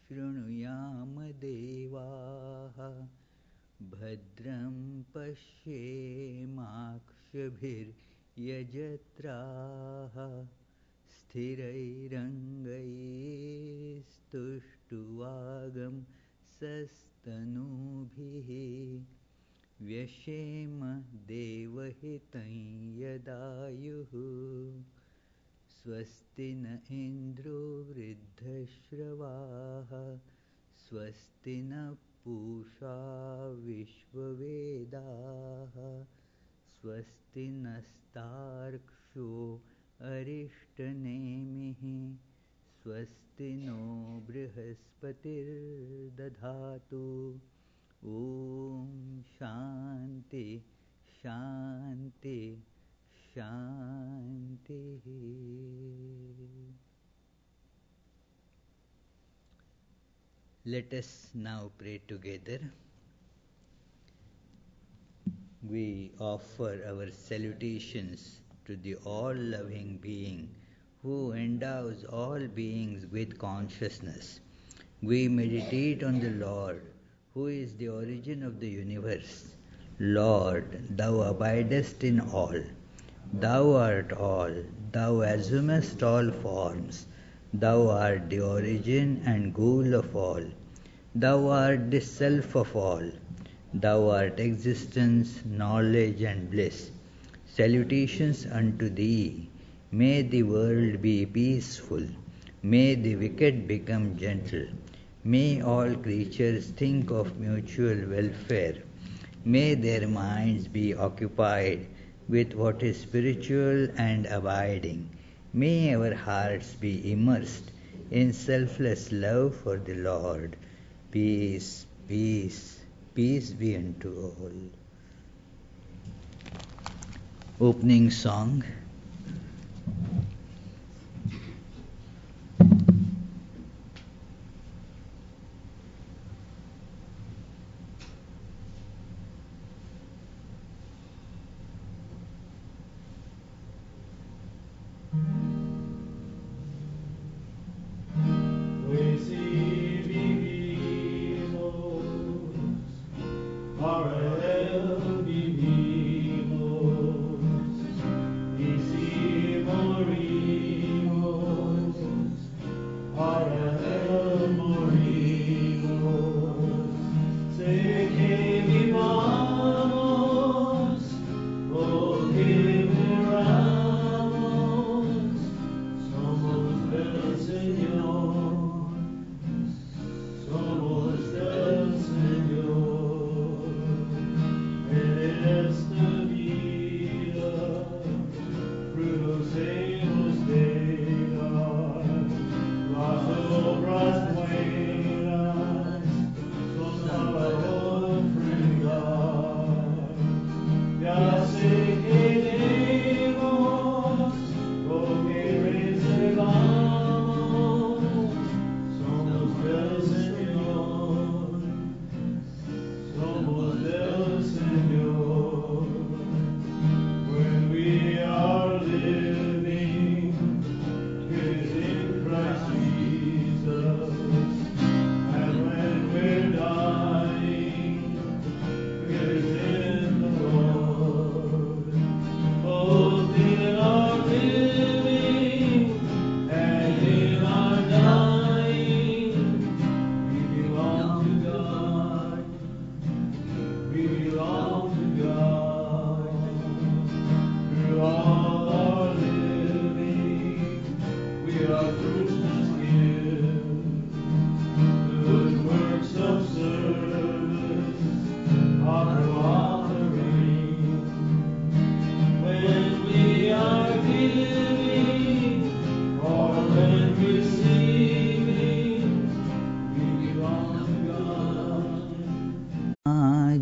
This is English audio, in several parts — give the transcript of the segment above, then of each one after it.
शृणुयाम देवाः भद्रं पश्येमाक्षभिर्यजत्राः स्थिरैरङ्गैस्तुष्टुवागं सस्तनूभिः व्यशेम देवहितं यदायुः स्वस्ति न इन्द्रो वृद्धश्रवाः स्वस्ति नः पूषा विश्ववेदाः स्वस्ति नस्तार्क्ष्यो अरिष्टनेमिः स्वस्ति नो बृहस्पतिर्दधातु ॐ शान्ति शान्ति शान्तिः. Let us now pray together. We offer our salutations to the all-loving being who endows all beings with consciousness. We meditate on the Lord, who is the origin of the universe. Lord, Thou abidest in all. Thou art all. Thou assumest all forms. Thou art the origin and goal of all. Thou art the self of all. Thou art existence, knowledge and bliss. Salutations unto Thee. May the world be peaceful. May the wicked become gentle. May all creatures think of mutual welfare. May their minds be occupied with what is spiritual and abiding. May our hearts be immersed in selfless love for the Lord. Peace, peace, peace be unto all. Opening song.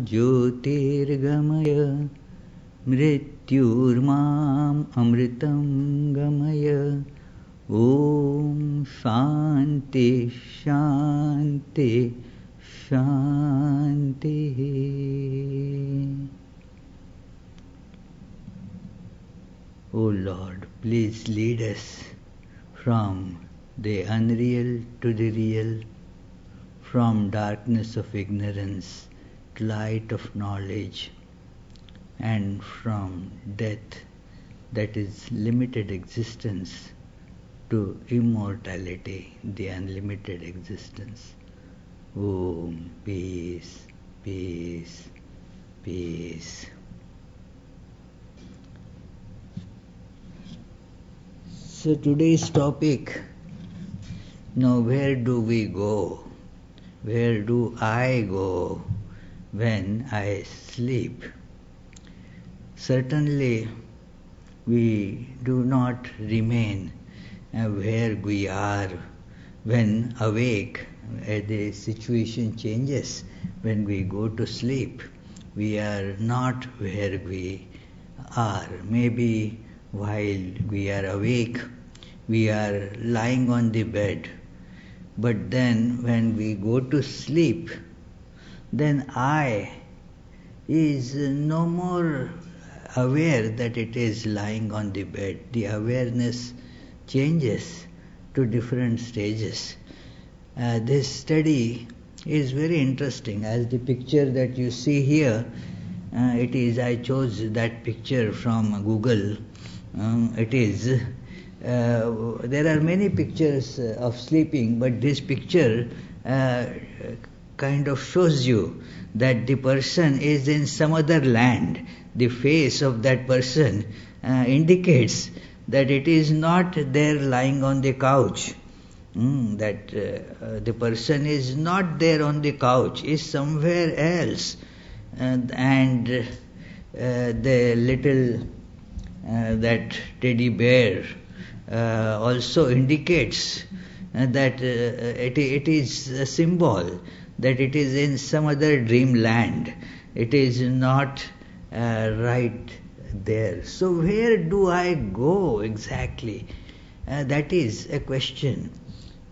ज्योतिर्गमय मृत्युर्माम् अमृतं गमय ॐ शान्ति शान्ति शान्तिः. O Lord, please lead us from the unreal to the real, from darkness of ignorance to light of knowledge, and from death, that is limited existence, to immortality, the unlimited existence. Om, peace, peace, peace. So today's topic, now where do we go? Where do I go when I sleep? Certainly we do not remain where we are when awake. The situation changes when we go to sleep. We are not where we are. Maybe while we are awake, we are lying on the bed. But then when we go to sleep, then I is no more aware that it is lying on the bed. The awareness changes to different stages. This study is very interesting. As the picture that you see here, I chose that picture from Google. There are many pictures of sleeping, but this picture kind of shows you that the person is in some other land. The face of that person indicates that it is not there lying on the couch. The person is not there on the couch, is somewhere else. And the little that teddy bear also indicates that it is a symbol that it is in some other dreamland. It is not right there. So where do I go exactly? That is a question.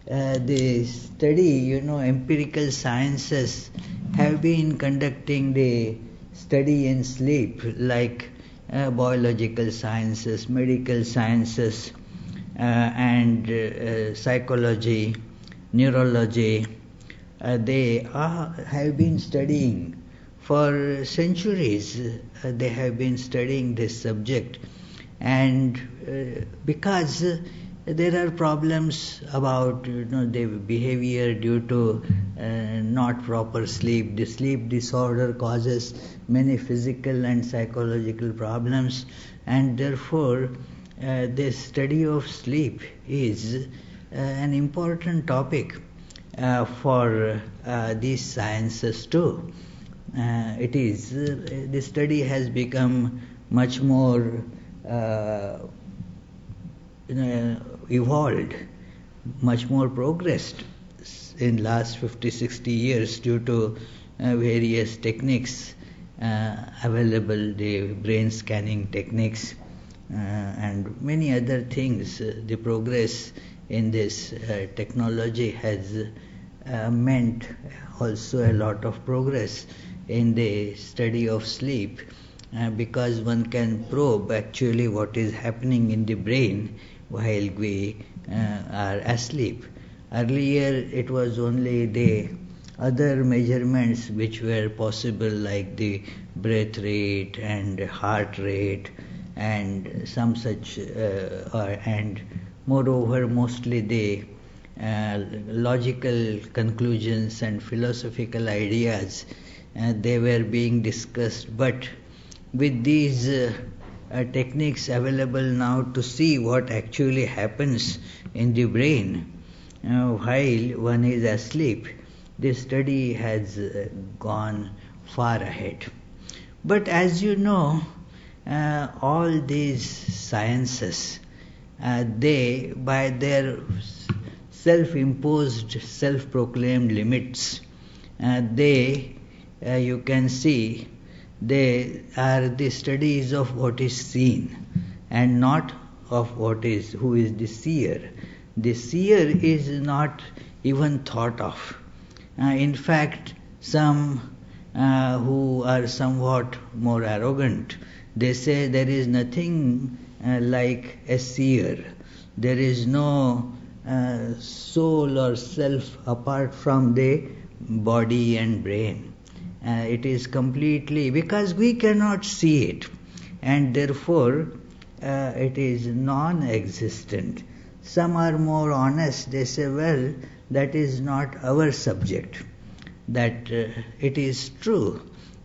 The study, empirical sciences have been conducting the study in sleep, like biological sciences, medical sciences, and psychology, neurology. They have been studying for centuries. They have been studying this subject, and because there are problems about the behavior due to not proper sleep. The sleep disorder causes many physical and psychological problems, and therefore the study of sleep is an important topic for these sciences too. The study has become much more evolved, much more progressed in last 50-60 years due to various techniques available, the brain scanning techniques and many other things. The progress in this technology has meant also a lot of progress in the study of sleep, because one can probe actually what is happening in the brain while we are asleep. Earlier it was only the other measurements which were possible, like the breath rate and heart rate and some such, and moreover mostly the logical conclusions and philosophical ideas, they were being discussed. But with these techniques available now to see what actually happens in the brain while one is asleep, this study has gone far ahead. But as you know, all these sciences, they, by their self-imposed, self-proclaimed limits, you can see, they are the studies of what is seen and not of who is the seer. The seer is not even thought of. In fact, some who are somewhat more arrogant, they say there is nothing like a seer. There is no soul or self apart from the body and brain. It is completely, because we cannot see it, and therefore it is non-existent. Some are more honest, they say, well, that is not our subject. That it is true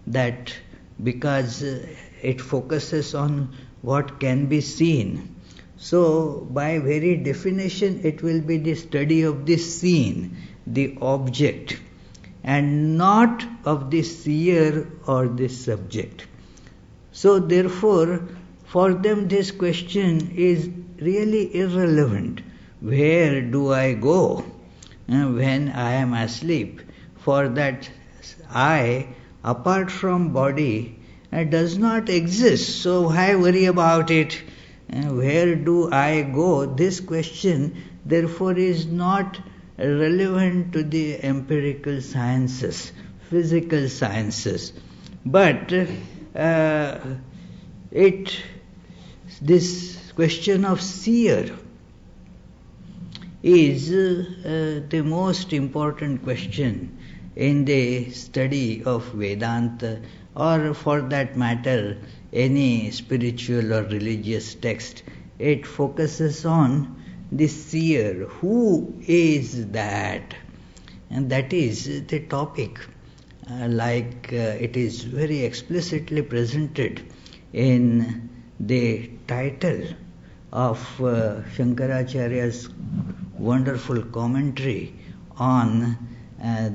that because it focuses on what can be seen, so by very definition it will be the study of the seen, the object, and not of the seer or the subject. So therefore, for them this question is really irrelevant. Where do I go when I am asleep? For that I, apart from body, does not exist. So why worry about it? Where do I go? This question therefore is not relevant to the empirical sciences, physical sciences. But this question of seer is the most important question in the study of Vedanta, or for that matter any spiritual or religious text. It focuses on the seer. Who is that? And that is the topic. It is very explicitly presented in the title of Shankaracharya's wonderful commentary on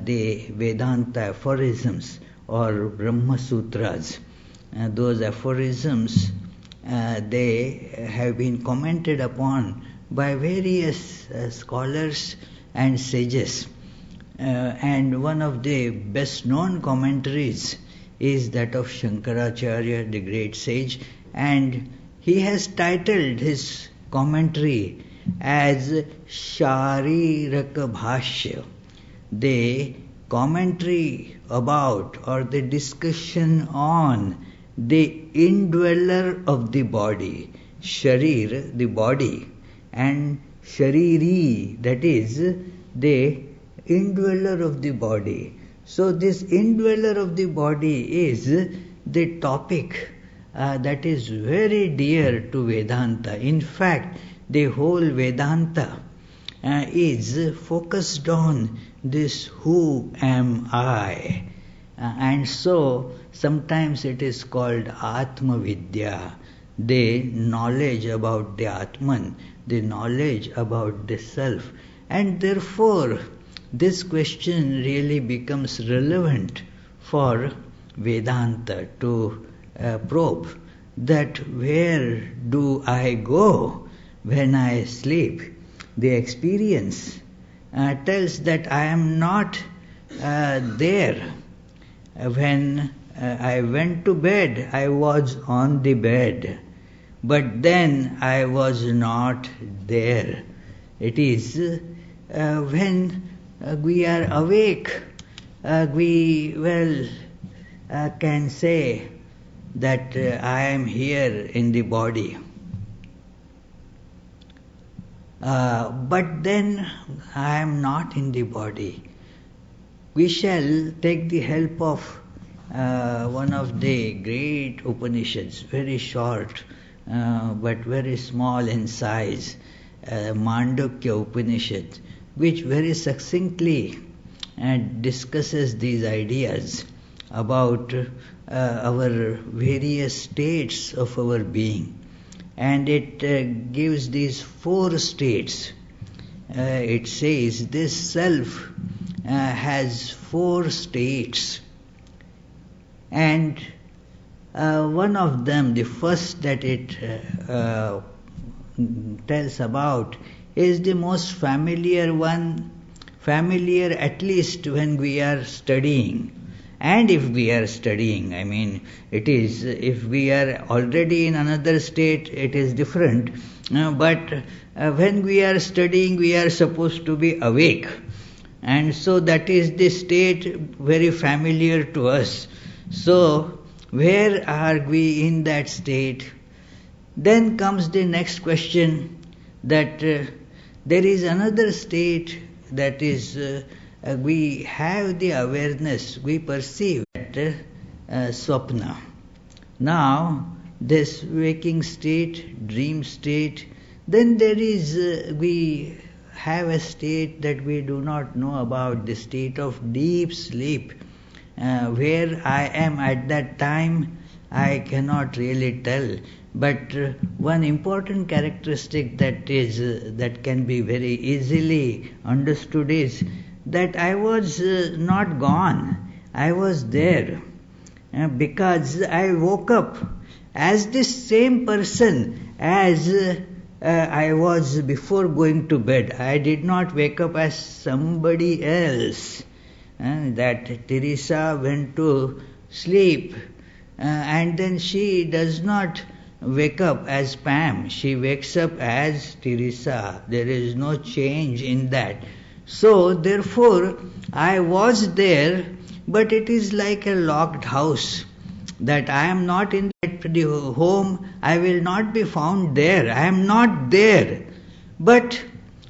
the Vedanta aphorisms or Brahma Sutras. Those aphorisms, they have been commented upon by various scholars and sages. And one of the best known commentaries is that of Shankaracharya, the great sage, and he has titled his commentary as Shariraka Bhashya, the commentary about or the discussion on the indweller of the body, Sharir, the body, and Shariri, that is the indweller of the body. So this indweller of the body is the topic that is very dear to Vedanta. In fact, the whole Vedanta is focused on this who am I. And so sometimes it is called Atma Vidya, the knowledge about the Atman, the knowledge about the self. And therefore this question really becomes relevant for Vedanta to probe that where do I go when I sleep? The experience tells that I am not there. When I went to bed, I was on the bed, but then I was not there. It is when we are awake, we can say that I am here in the body. But then I am not in the body. We shall take the help of one of the great Upanishads, very short but very small in size, Mandukya Upanishad, which very succinctly discusses these ideas about our various states of our being. And it gives these 4 states. It says this self has 4 states. And one of them, the first that it tells about, is the most familiar one, familiar at least when we are studying. And if we are studying, it is, if we are already in another state, it is different. But when we are studying, we are supposed to be awake. And so that is the state very familiar to us. So where are we in that state? Then comes the next question, that there is another state that is we have the awareness, we perceive that swapna. Now, this waking state, dream state, then there is, we have a state that we do not know about, the state of deep sleep. Where I am at that time, I cannot really tell. But one important characteristic that can be very easily understood is that I was not gone. I was there. Because I woke up as the same person as I was before going to bed. I did not wake up as somebody else. That Teresa went to sleep and then she does not wake up as Pam. She wakes up as Teresa. There is no change in that. So therefore I was there, but it is like a locked house, that I am not in the home, I will not be found there, I am not there. But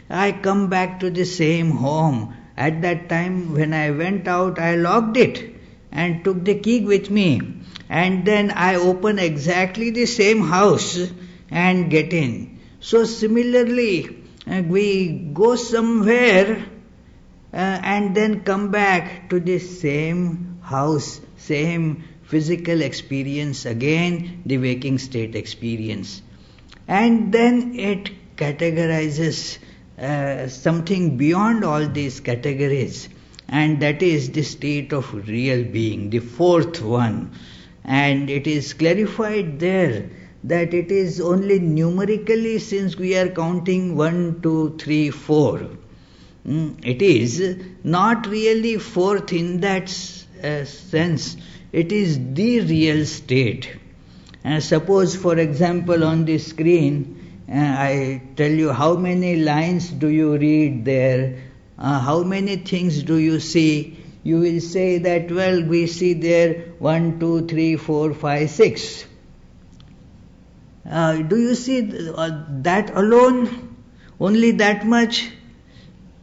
I come back to the same home. At that time when I went out, I locked it and took the key with me. And then I open exactly the same house and get in. So similarly, we go somewhere and then come back to the same house, same physical experience again, the waking state experience. And then it categorizes something beyond all these categories, and that is the state of real being, the fourth one. And it is clarified there that it is only numerically, since we are counting 1, 2, 3, 4. It is not really fourth in that sense. It is the real state. Suppose, for example, on the screen, I tell you how many lines do you read there, how many things do you see. You will say that, well, we see there 1, 2, 3, 4, 5, 6. Do you see that alone? Only that much?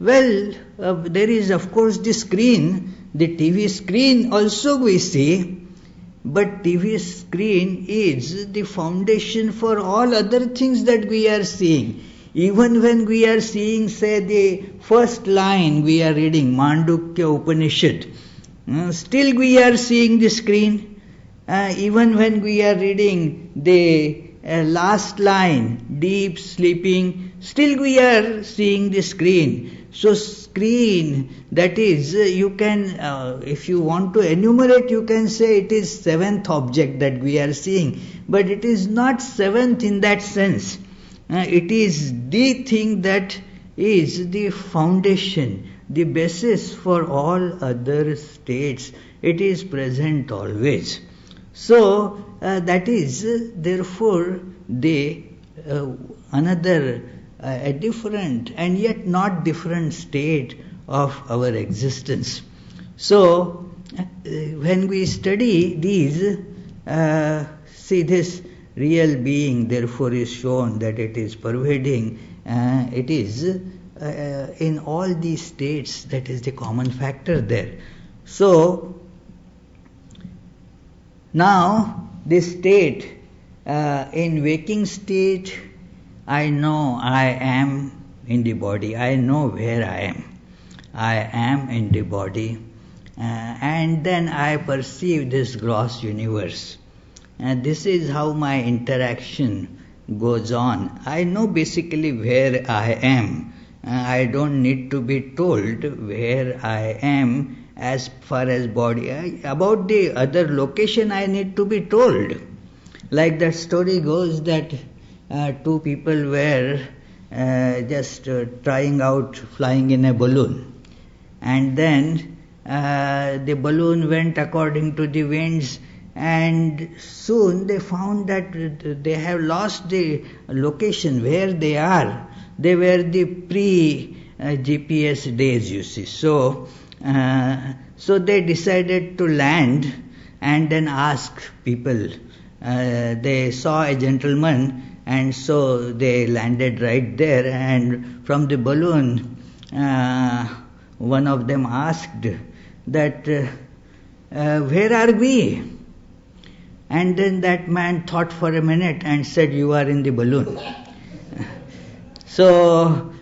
Well, there is of course the screen, the TV screen also we see, but TV screen is the foundation for all other things that we are seeing. Even when we are seeing, say, the first line we are reading, Mandukya Upanishad, still we are seeing the screen. Even when we are reading the last line, deep sleeping, still we are seeing the screen. So screen, that is, you can, if you want to enumerate, you can say it is seventh object that we are seeing. But it is not seventh in that sense. It is the thing that is the foundation, the basis for all other states. It is present always. So that is therefore another a different and yet not different state of our existence. So when we study these, see, this real being therefore is shown that it is pervading, it is in all these states, that is the common factor there. So now this state, in waking state, I know I am in the body, I know where I am. I am in the body, and then I perceive this gross universe. And this is how my interaction goes on. I know basically where I am. I don't need to be told where I am as far as body. About the other location I need to be told. Like that story goes that two people were just trying out flying in a balloon. And then the balloon went according to the winds, and soon they found that they have lost the location where they are. They were the pre-GPS days, you see. So they decided to land and then ask people. They saw a gentleman, and so they landed right there, and from the balloon one of them asked that, where are we? And then that man thought for a minute and said, you are in the balloon. So,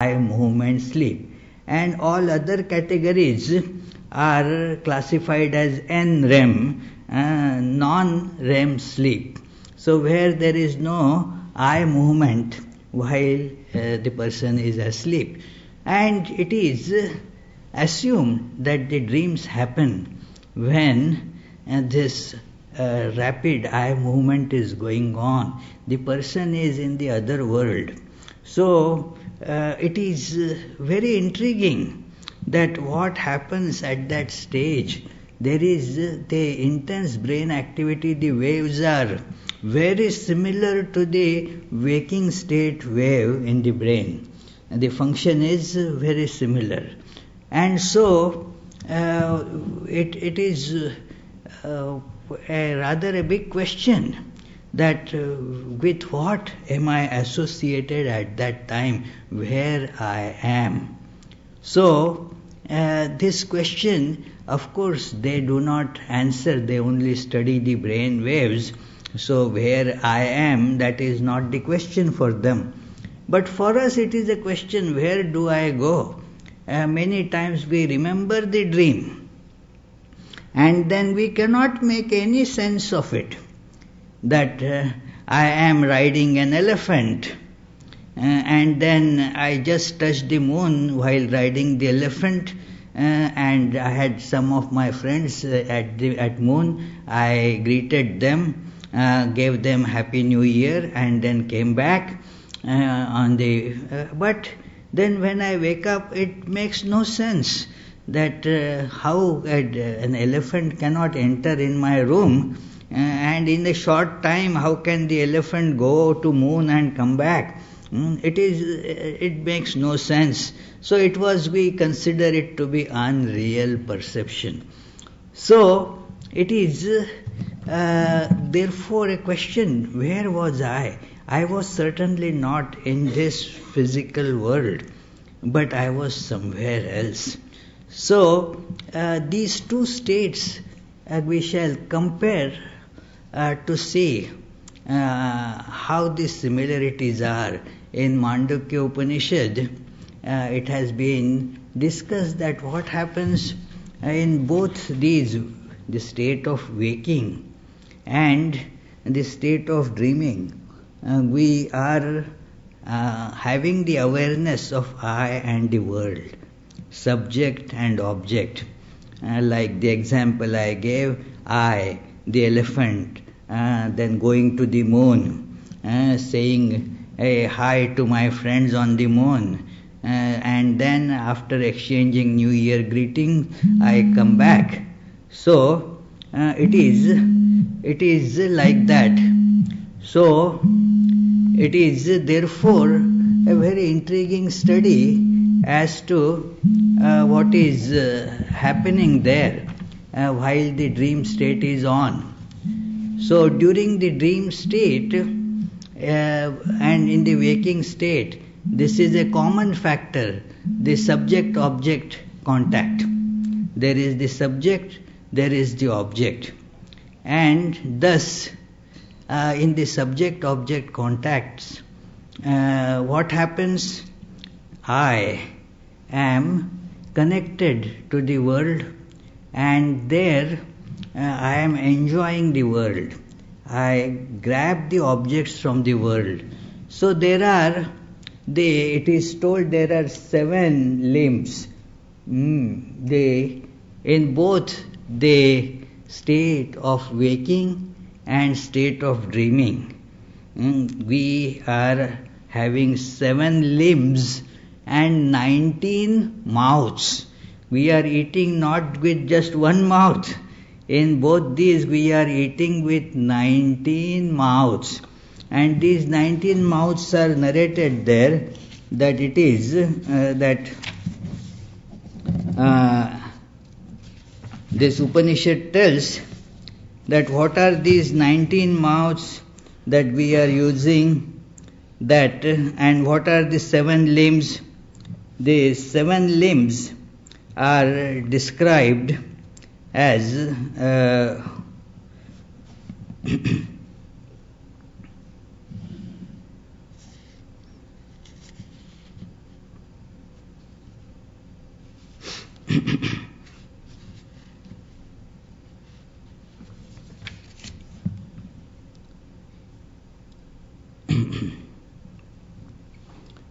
eye movement sleep, and all other categories are classified as NREM, non-REM sleep. So where there is no eye movement while the person is asleep, and it is assumed that the dreams happen when this rapid eye movement is going on. The person is in the other world. So it is very intriguing that what happens at that stage. There is the intense brain activity, the waves are very similar to the waking state wave in the brain. And the function is very similar. And so it is rather a big question that with what am I associated at that time where I am. So this question, of course, they do not answer, they only study the brain waves. So where I am, that is not the question for them. But for us it is a question, where do I go? Many times we remember the dream and then we cannot make any sense of it. That I am riding an elephant and then I just touched the moon while riding the elephant and I had some of my friends at moon. I greeted them, gave them Happy New Year and then came back but then when I wake up it makes no sense that how an elephant cannot enter in my room and in a short time how can the elephant go to moon and come back. It makes no sense. So we consider it to be unreal perception. So it is therefore a question, where was I? I was certainly not in this physical world, but I was somewhere else. So these two states we shall compare to see how the similarities are. In Mandukya Upanishad, it has been discussed that what happens in both these, the state of waking and the state of dreaming, we are having the awareness of I and the world, subject and object. Like the example I gave, I, the elephant, then going to the moon, saying hi to my friends on the moon, and then after exchanging New Year greeting, I come back. So it is like that. So it is therefore a very intriguing study as to what is happening there while the dream state is on. So during the dream state and in the waking state, this is a common factor, the subject-object contact. There is the subject, there is the object. And thus, in the subject-object contacts, what happens? I am connected to the world and there I am enjoying the world. I grab the objects from the world. So it is told there are 7 limbs. In both the state of waking and state of dreaming, we are having 7 limbs and 19 mouths. We are eating not with just one mouth. In both these we are eating with 19 mouths. And these 19 mouths are narrated there, that it is this Upanishad tells that what are these 19 mouths that we are using, and what are the 7 limbs. The 7 limbs are described as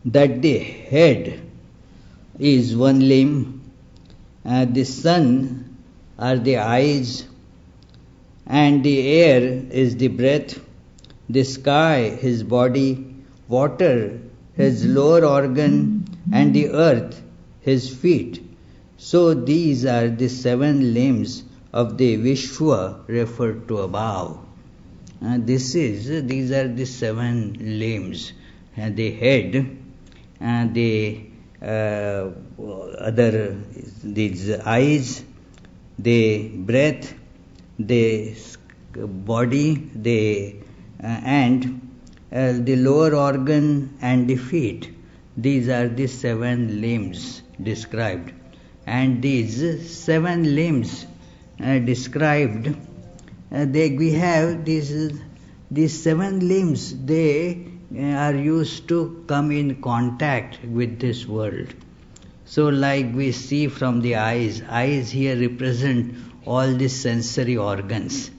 that the head is one limb, the sun are the eyes, and the air is the breath, the sky his body, water his lower organ, and the earth his feet. So these are the 7 limbs of the Vishwa referred to above. These are the 7 limbs. The head, the other, these eyes, the breath, the body, and the lower organ and the feet. These are the 7 limbs described. And these 7 limbs described, we have these 7 limbs, they are used to come in contact with this world. So like we see from the eyes here represent all the sensory organs.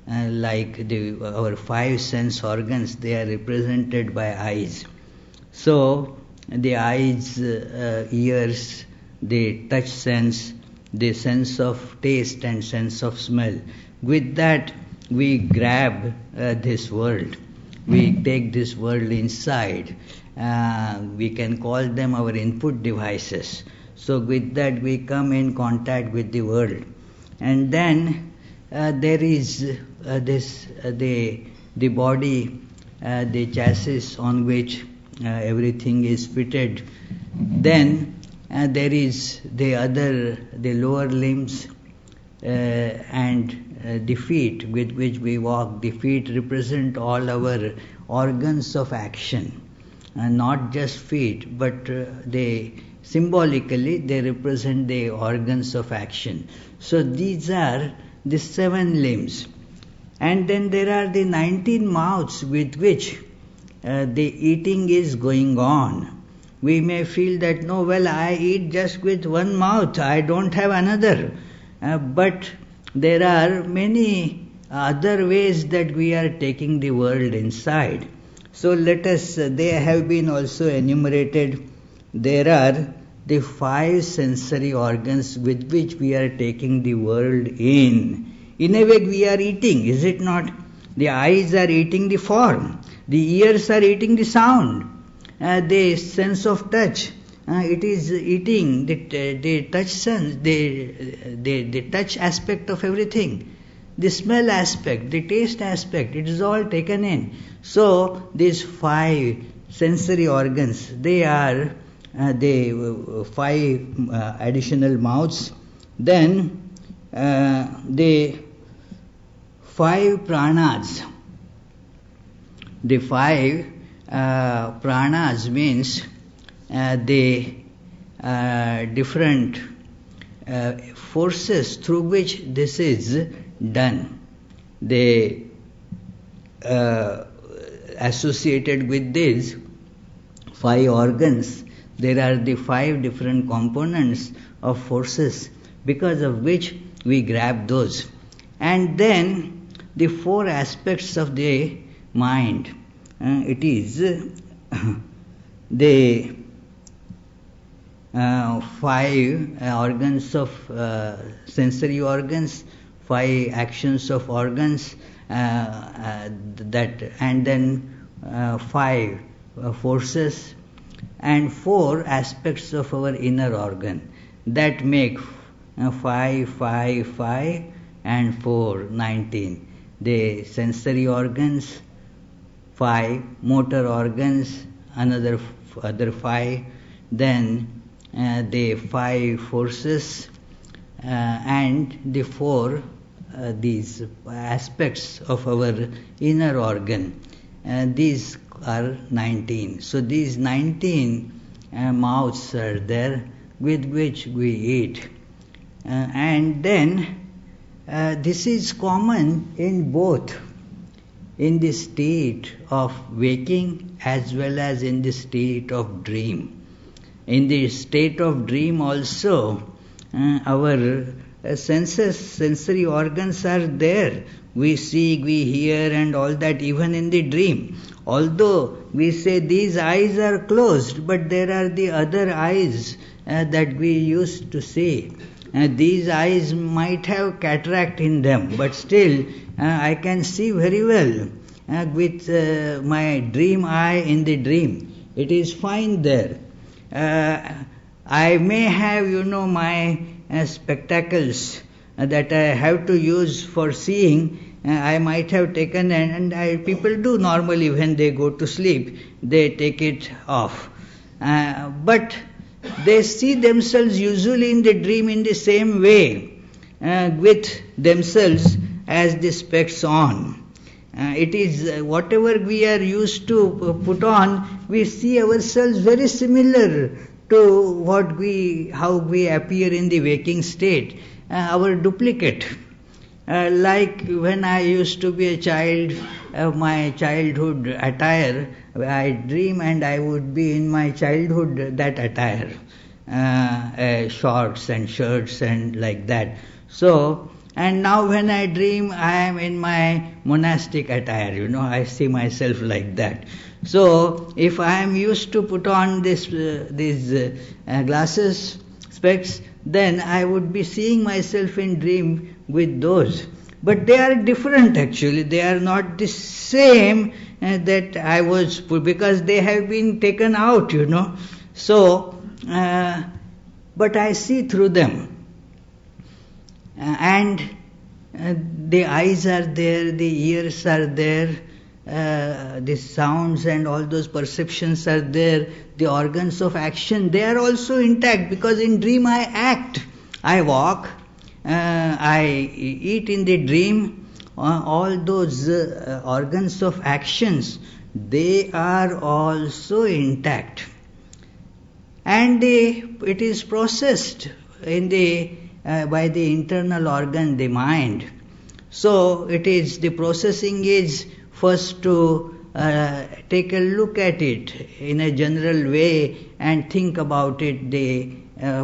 Like our 5 sense organs, they are represented by eyes. So the eyes, ears, the touch sense, the sense of taste and sense of smell. With that we grab this world. We take this world inside. We can call them our input devices. So with that we come in contact with the world. And then there is the body, the chassis on which everything is fitted. Then there is the lower limbs and the feet with which we walk. The feet represent all our organs of action, not just feet, but symbolically they represent the organs of action. So these are the 7 limbs. And then there are the 19 mouths with which the eating is going on. We may feel that, no, well, I eat just with one mouth, I don't have another. But there are many other ways that we are taking the world inside. So they have been also enumerated. There are the 5 sensory organs with which we are taking the world in. In a way we are eating, is it not? The eyes are eating the form, the ears are eating the sound, the sense of touch, it is eating the touch sense, the touch aspect of everything, the smell aspect, the taste aspect, it is all taken in. So these 5 sensory organs, they are the 5 additional mouths. Then the 5 pranas. The 5 pranas means the different forces through which this is done. They associated with these 5 organs, there are the 5 different components of forces because of which we grab those. And then the 4 aspects of the mind. It is the 5 organs of sensory organs, 5 actions of organs, that, and then 5 forces and 4 aspects of our inner organ that make 5, 5, 5 and 4, 19. The sensory organs, 5, motor organs, other 5, then the 5 forces and the 4 these aspects of our inner organ. These are 19. So these 19 mouths are there with which we eat. And then this is common in both, in the state of waking as well as in the state of dream. In the state of dream also, our sensory organs are there. We see, we hear and all that even in the dream. Although we say these eyes are closed, but there are the other eyes that we used to see. These eyes might have cataract in them, but still I can see very well with my dream eye in the dream. It is fine there. I may have, my spectacles that I have to use for seeing. I might have taken, and people do normally when they go to sleep, they take it off. But they see themselves usually in the dream in the same way with themselves as the specs on. It is whatever we are used to put on, we see ourselves very similar to how we appear in the waking state, our duplicate. Like when I used to be a child, my childhood attire, I dream and I would be in my childhood that attire, shorts and shirts and like that. So, and now when I dream, I am in my monastic attire, I see myself like that. So, if I am used to put on these glasses, specs, then I would be seeing myself in dream with those. But they are different actually. They are not the same that I was, because they have been taken out, So, but I see through them. And the eyes are there, the ears are there, the sounds and all those perceptions are there, the organs of action, they are also intact, because in dream I act, I walk, I eat in the dream, all those organs of actions, they are also intact. And it is processed by the internal organ, the mind. So the processing is first to take a look at it in a general way and think about it, the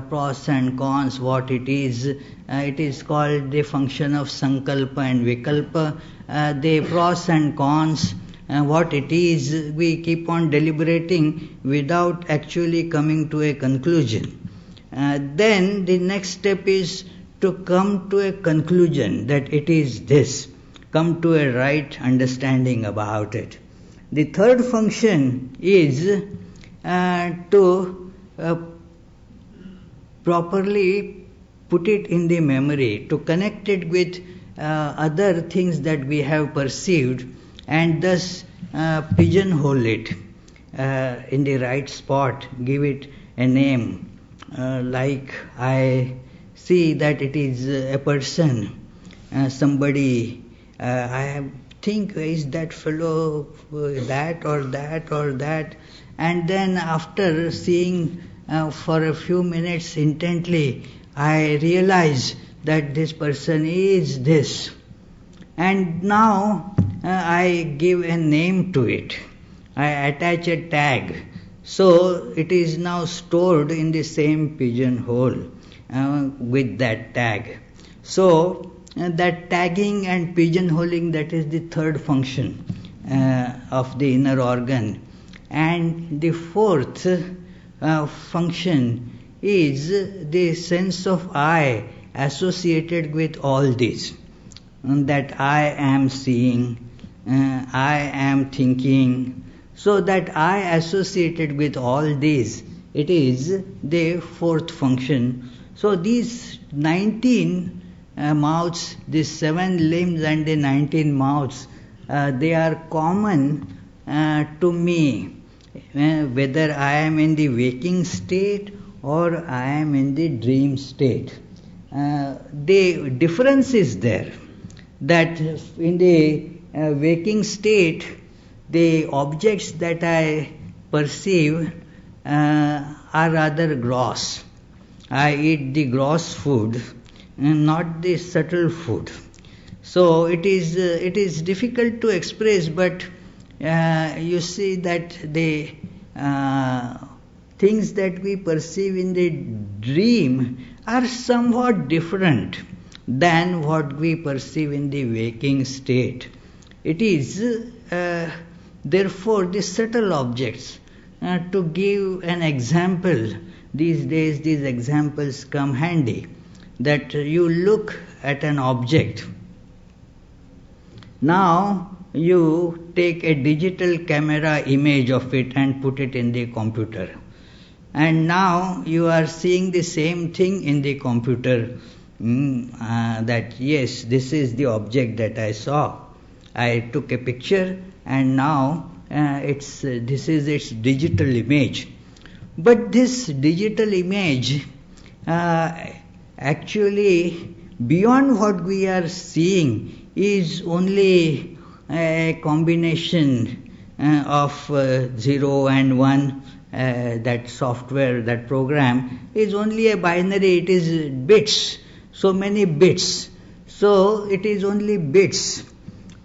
pros and cons, what it is. It is called the function of sankalpa and vikalpa, the pros and cons, what it is. We keep on deliberating without actually coming to a conclusion. Then the next step is to come to a conclusion that it is this, come to a right understanding about it. The third function is to properly put it in the memory, to connect it with other things that we have perceived, and thus pigeonhole it in the right spot, give it a name. Like I see that it is a person, somebody, I think, is that fellow that or that or that, and then after seeing for a few minutes intently, I realize that this person is this, and now I give a name to it, I attach a tag. So it is now stored in the same pigeonhole with that tag. So that tagging and pigeonholing, that is the third function of the inner organ. And the fourth function is the sense of I associated with all this. That I am seeing, I am thinking. So that I associated with all these, it is the fourth function. So these 19 mouths, these 7 limbs and the 19 mouths, they are common to me, whether I am in the waking state or I am in the dream state. The difference is there, that in the waking state, the objects that I perceive are rather gross. I eat the gross food, not the subtle food. So it is difficult to express, but you see that the things that we perceive in the dream are somewhat different than what we perceive in the waking state. It is therefore the subtle objects. To give an example, these days these examples come handy. that you look at an object. Now you take a digital camera image of it and put it in the computer. And now you are seeing the same thing in the computer, that yes, this is the object that I saw. I took a picture and now this is its digital image. But this digital image actually, beyond what we are seeing, is only a combination of 0 and 1. That software, that program is only a binary, it is bits, so many bits. So it is only bits.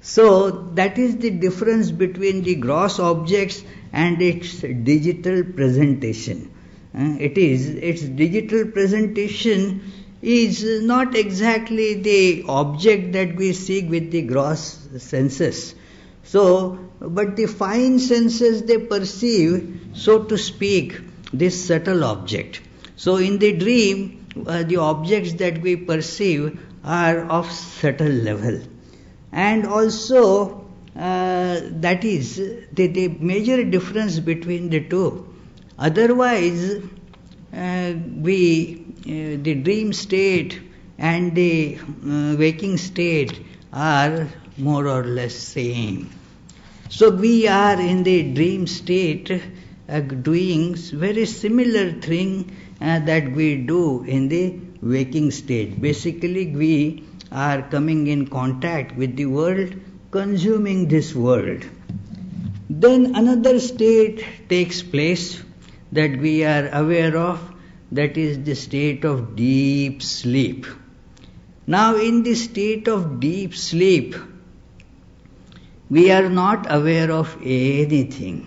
So that is the difference between the gross objects and its digital presentation. Its digital presentation is not exactly the object that we see with the gross senses. So, but the fine senses, they perceive, so to speak, this subtle object. So in the dream, the objects that we perceive are of subtle level. And also, that is the major difference between the two. Otherwise, the dream state and the waking state are more or less same. So we are in the dream state doing very similar thing that we do in the waking state. Basically, we are coming in contact with the world, consuming this world. Then another state takes place that we are aware of, that is the state of deep sleep. Now in the state of deep sleep, we are not aware of anything.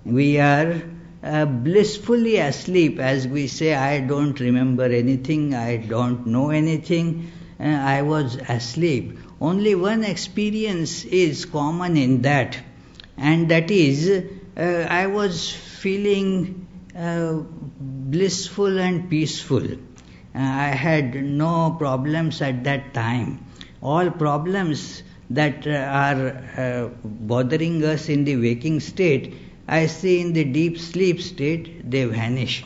We are blissfully asleep, as we say, I don't remember anything, I don't know anything, I was asleep. Only one experience is common in that, and that is I was feeling blissful and peaceful. I had no problems at that time. All problems that are bothering us in the waking state, I see in the deep sleep state, they vanish.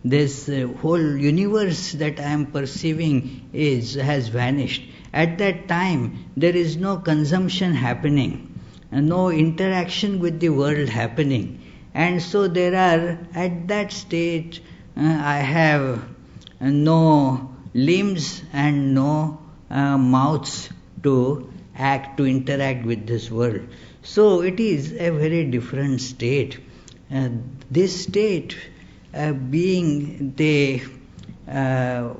This whole universe that I am perceiving has vanished. At that time, there is no consumption happening, no interaction with the world happening. And so there are, at that state, I have no limbs and no mouths to interact with this world. So it is a very different state. This state being the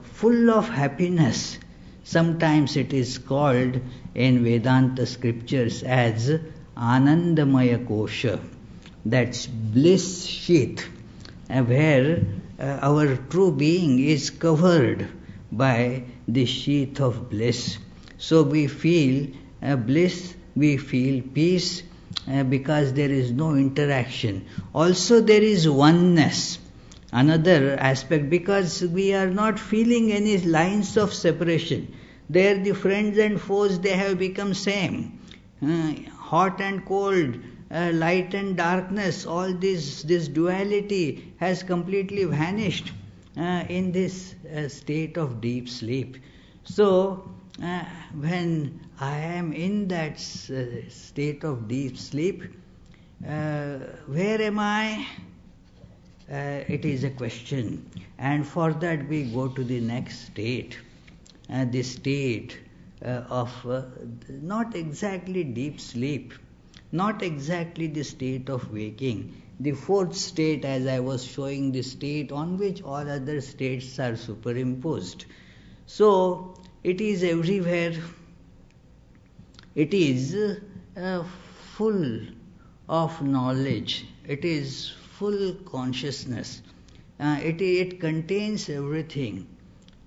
full of happiness, sometimes it is called in Vedanta scriptures as Anandamaya Kosha, that's bliss sheath, where our true being is covered by the sheath of bliss. So we feel bliss, we feel peace, because there is no interaction. Also there is oneness, another aspect, because we are not feeling any lines of separation. There the friends and foes, they have become same. Hot and cold, light and darkness, all this duality has completely vanished in this state of deep sleep. So when I am in that state of deep sleep, where am I? It is a question. And for that we go to the next state, the state of not exactly deep sleep, not exactly the state of waking. The fourth state, as I was showing, the state on which all other states are superimposed. So it is everywhere. It is full of knowledge. It is full consciousness. It contains everything.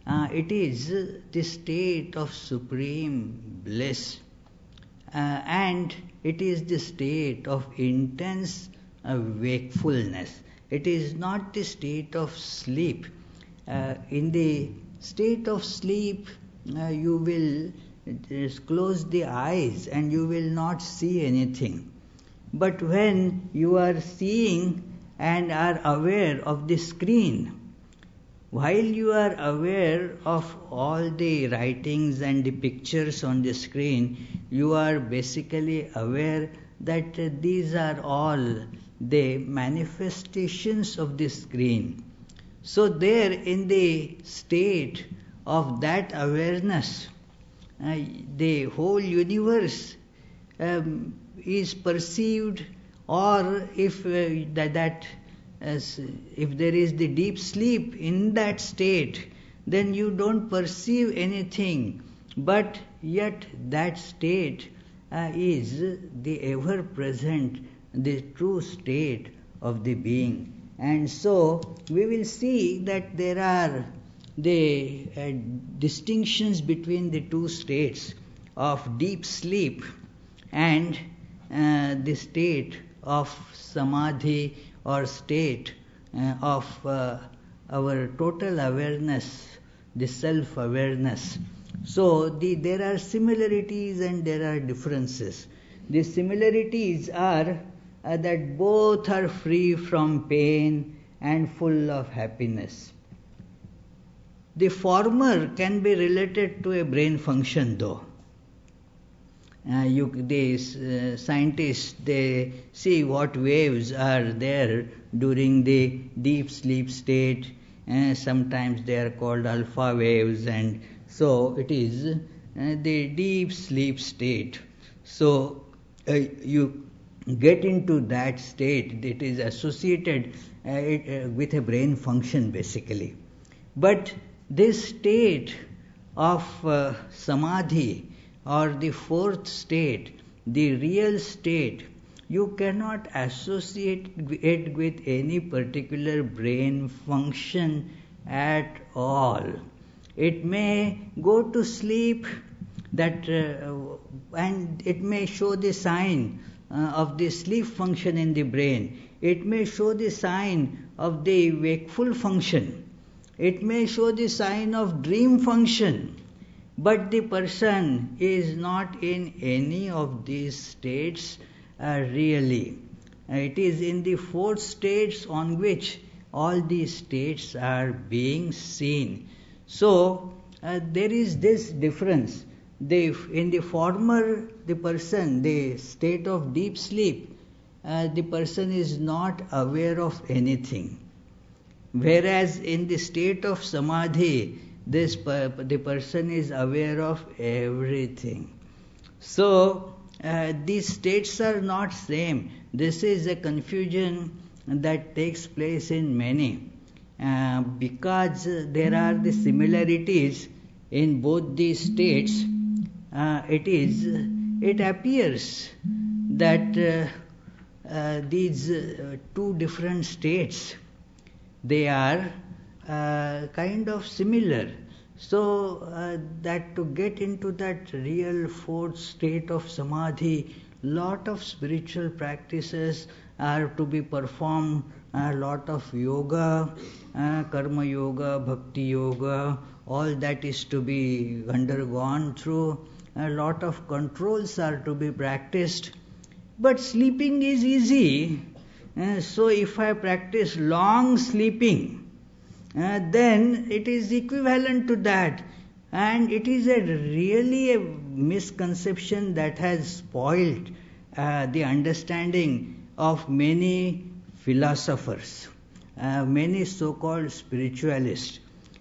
It is the state of supreme bliss. And it is the state of intense wakefulness. It is not the state of sleep. In the state of sleep, you will close the eyes and you will not see anything. But when you are seeing and are aware of the screen, while you are aware of all the writings and the pictures on the screen, you are basically aware that these are all the manifestations of the screen. So there in the state of that awareness, the whole universe is perceived, or if if there is the deep sleep in that state, then you don't perceive anything, but yet that state is the ever present, the true state of the being. And so we will see that there are the distinctions between the two states of deep sleep and the state of samadhi, or state of our total awareness, the self-awareness. So there are similarities and there are differences. The similarities are that both are free from pain and full of happiness. The former can be related to a brain function though. Scientists, they see what waves are there during the deep sleep state. Sometimes they are called alpha waves, and so it is the deep sleep state. So you get into that state, it is associated with a brain function basically. But this state of samadhi, or the fourth state, the real state, you cannot associate it with any particular brain function at all. It may go to sleep, and it may show the sign of the sleep function in the brain. It may show the sign of the wakeful function. It may show the sign of dream function. But the person is not in any of these states really. It is in the four states on which all these states are being seen. So there is this difference. In the former, the person, the state of deep sleep, the person is not aware of anything. Whereas in the state of samadhi, the person is aware of everything. So these states are not same. This is a confusion that takes place in many, because there are the similarities in both these states. It appears that these two different states, they are kind of similar. So that to get into that real fourth state of samadhi, lot of spiritual practices are to be performed, a lot of yoga, karma yoga, bhakti yoga, all that is to be undergone through. A lot of controls are to be practiced. But sleeping is easy. So if I practice long sleeping, then it is equivalent to that. And it is really a misconception that has spoiled the understanding of many philosophers, many so-called spiritualists,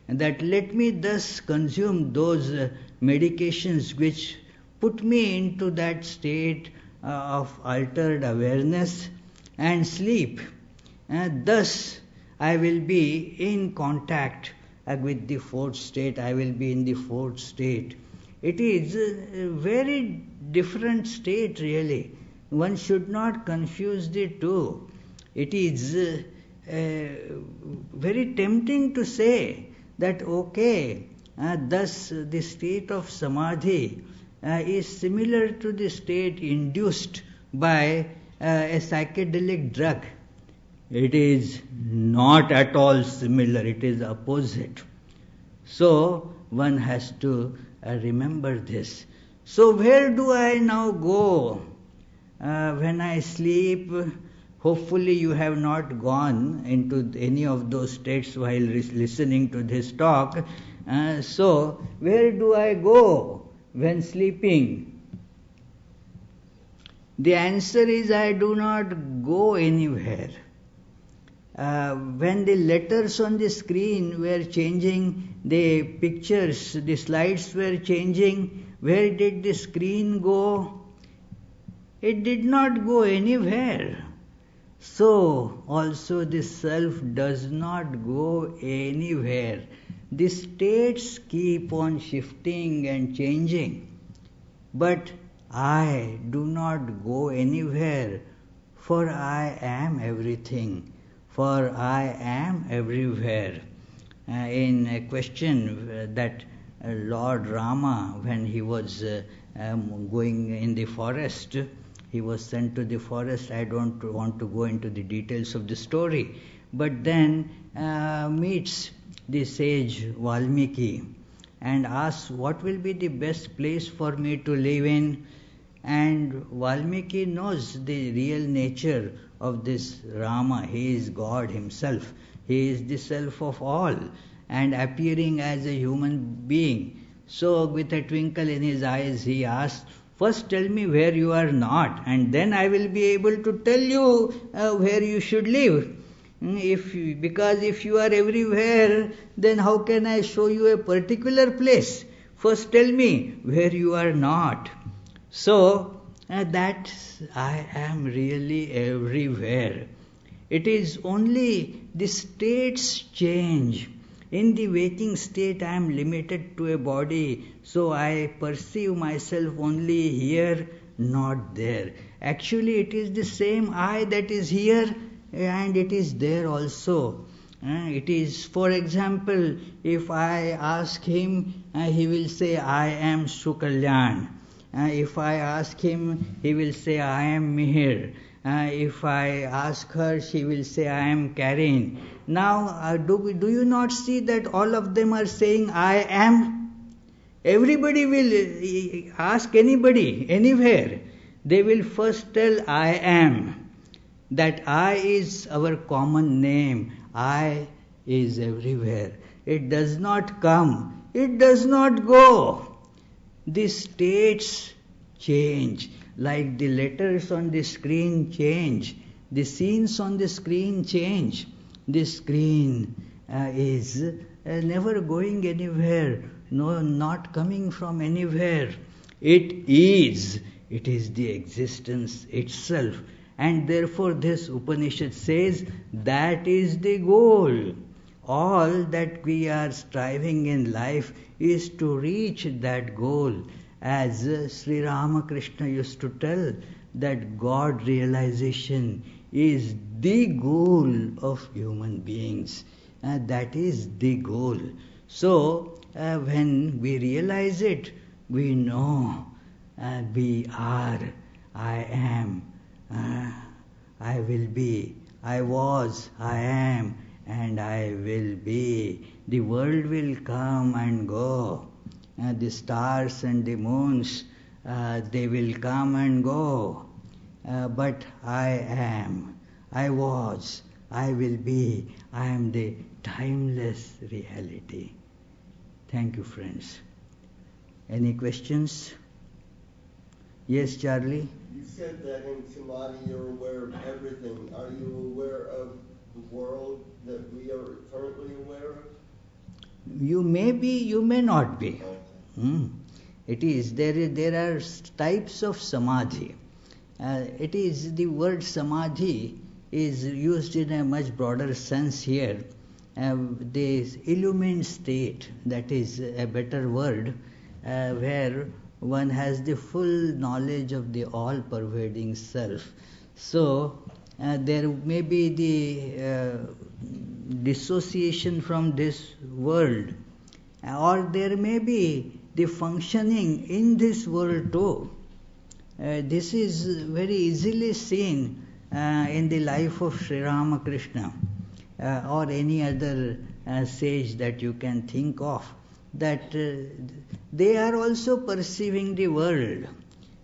that let me thus consume those medications which put me into that state of altered awareness and sleep. Thus, I will be in contact with the fourth state. I will be in the fourth state. It is a very different state really. One should not confuse the two. It is very tempting to say that okay, thus the state of samadhi is similar to the state induced by a psychedelic drug. It is not at all similar, it is opposite. So one has to remember this. So where do I now go when I sleep? Hopefully you have not gone into any of those states while listening to this talk. So where do I go when sleeping? The answer is I do not go anywhere. When the letters on the screen were changing, the pictures, the slides were changing, where did the screen go? It did not go anywhere. So also the self does not go anywhere. The states keep on shifting and changing. But I do not go anywhere, for I am everything, for I am everywhere. In a question that Lord Rama, when he was going in the forest, he was sent to the forest. I don't want to go into the details of the story, but then meets the sage Valmiki and asks, what will be the best place for me to live in? And Valmiki knows the real nature of this Rama. He is God himself. He is the self of all and appearing as a human being. So with a twinkle in his eyes he asked, first tell me where you are not, and then I will be able to tell you where you should live. Because if you are everywhere, then how can I show you a particular place? First tell me where you are not. So that I am really everywhere. It is only the states change. In the waking state I am limited to a body, so I perceive myself only here, not there. Actually it is the same I that is here and it is there also. It is, for example, if I ask him, he will say, I am Sukalyan. If I ask him, he will say, I am Mihir. If I ask her, she will say, I am Karin. Now, do you not see that all of them are saying, I am? Everybody will ask anybody, anywhere. They will first tell, I am. That I is our common name. I is everywhere. It does not come. It does not go. The states change, like the letters on the screen change, the scenes on the screen change. The screen is never going anywhere, no, not coming from anywhere. It is the existence itself, and therefore this Upanishad says that is the goal. All that we are striving in life is to reach that goal. As Sri Ramakrishna used to tell, that God realization is the goal of human beings. That is the goal. So when we realize it, we know we are, I am, I will be, I was, I am, and I will be. The world will come and go. The stars and the moons, they will come and go. But I am, I was, I will be. I am the timeless reality. Thank you, friends. Any questions? Yes, Charlie? You said that in Samadhi you're aware of everything. Are you aware of the world that we are currently aware of? You may be, you may not be. Okay. It is, there are types of samadhi. It is, the word samadhi is used in a much broader sense here. The illumined state, that is a better word, where one has the full knowledge of the all-pervading self. So there may be the dissociation from this world, or there may be the functioning in this world too. This is very easily seen in the life of Sri Ramakrishna or any other sage that you can think of, that they are also perceiving the world.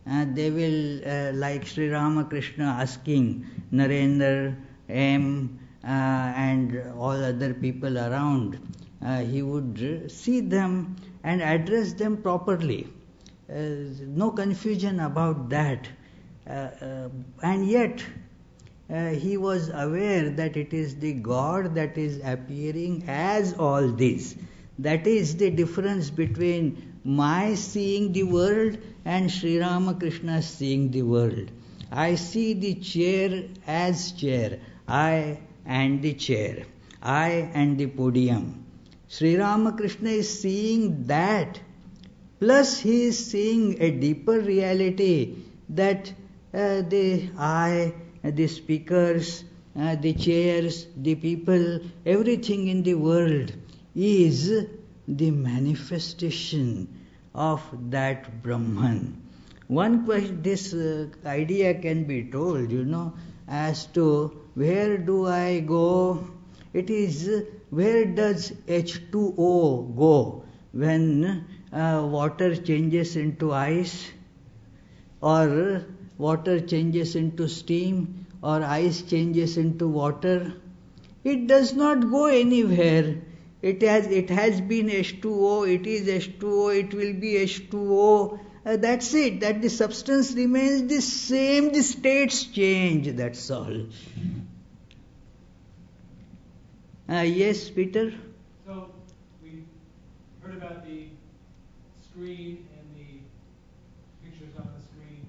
They will, like Sri Ramakrishna asking Narendra, M, and all other people around, he would see them and address them properly. No confusion about that. And yet, he was aware that it is the God that is appearing as all this. That is the difference between my seeing the world and Sri Ramakrishna seeing the world. I see the chair as chair, I and the chair, I and the podium. Sri Ramakrishna is seeing that, plus he is seeing a deeper reality, that the I, the speakers, the chairs, the people, everything in the world is the manifestation of that Brahman. One question, this idea can be told, as to where do I go? It is, where does H2O go when water changes into ice, or water changes into steam, or ice changes into water? It does not go anywhere. It has been H2O, it is H2O, it will be H2O. That's it, that the substance remains the same, the states change, that's all. Yes, Peter? So, we heard about the screen and the pictures on the screen.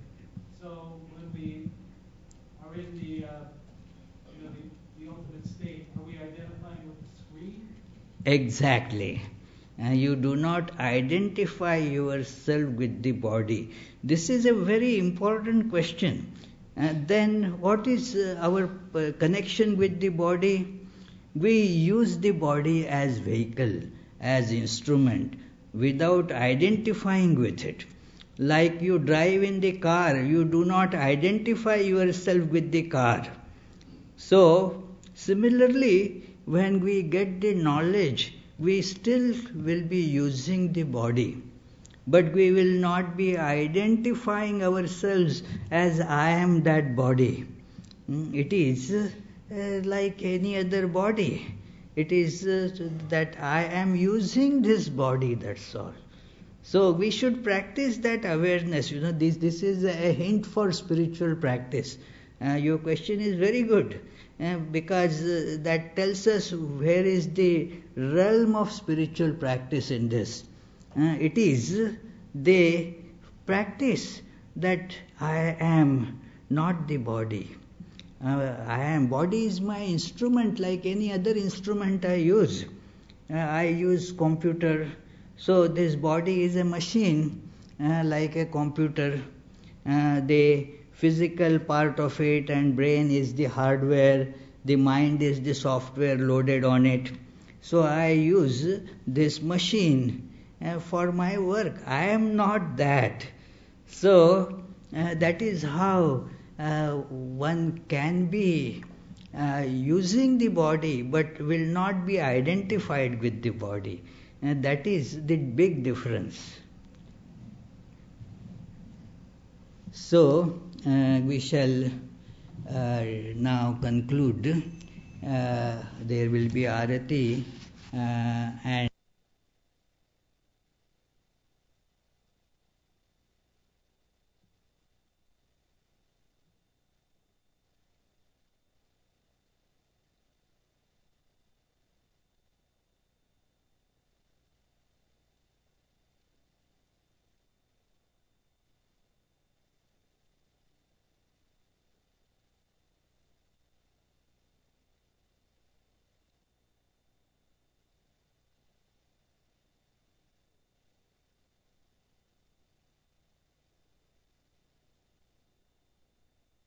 So, when we are in the ultimate state, are we identifying with the screen? Exactly. You do not identify yourself with the body. This is a very important question. Then what is our connection with the body? We use the body as vehicle, as instrument, without identifying with it. Like you drive in the car, you do not identify yourself with the car. So, similarly, when we get the knowledge, we still will be using the body, but we will not be identifying ourselves as I am that body. It is like any other body. It is that I am using this body, that's all. So we should practice that awareness. This is a hint for spiritual practice. Your question is very good. Because that tells us where is the realm of spiritual practice in this. It is the practice that I am not the body. Body is my instrument like any other instrument I use. I use computer, so this body is a machine like a computer. The physical part of it and brain is the hardware, the mind is the software loaded on it. So I use this machine for my work. I am not that. So that is how one can be using the body but will not be identified with the body. That is the big difference. So, we shall now conclude. There will be Arati and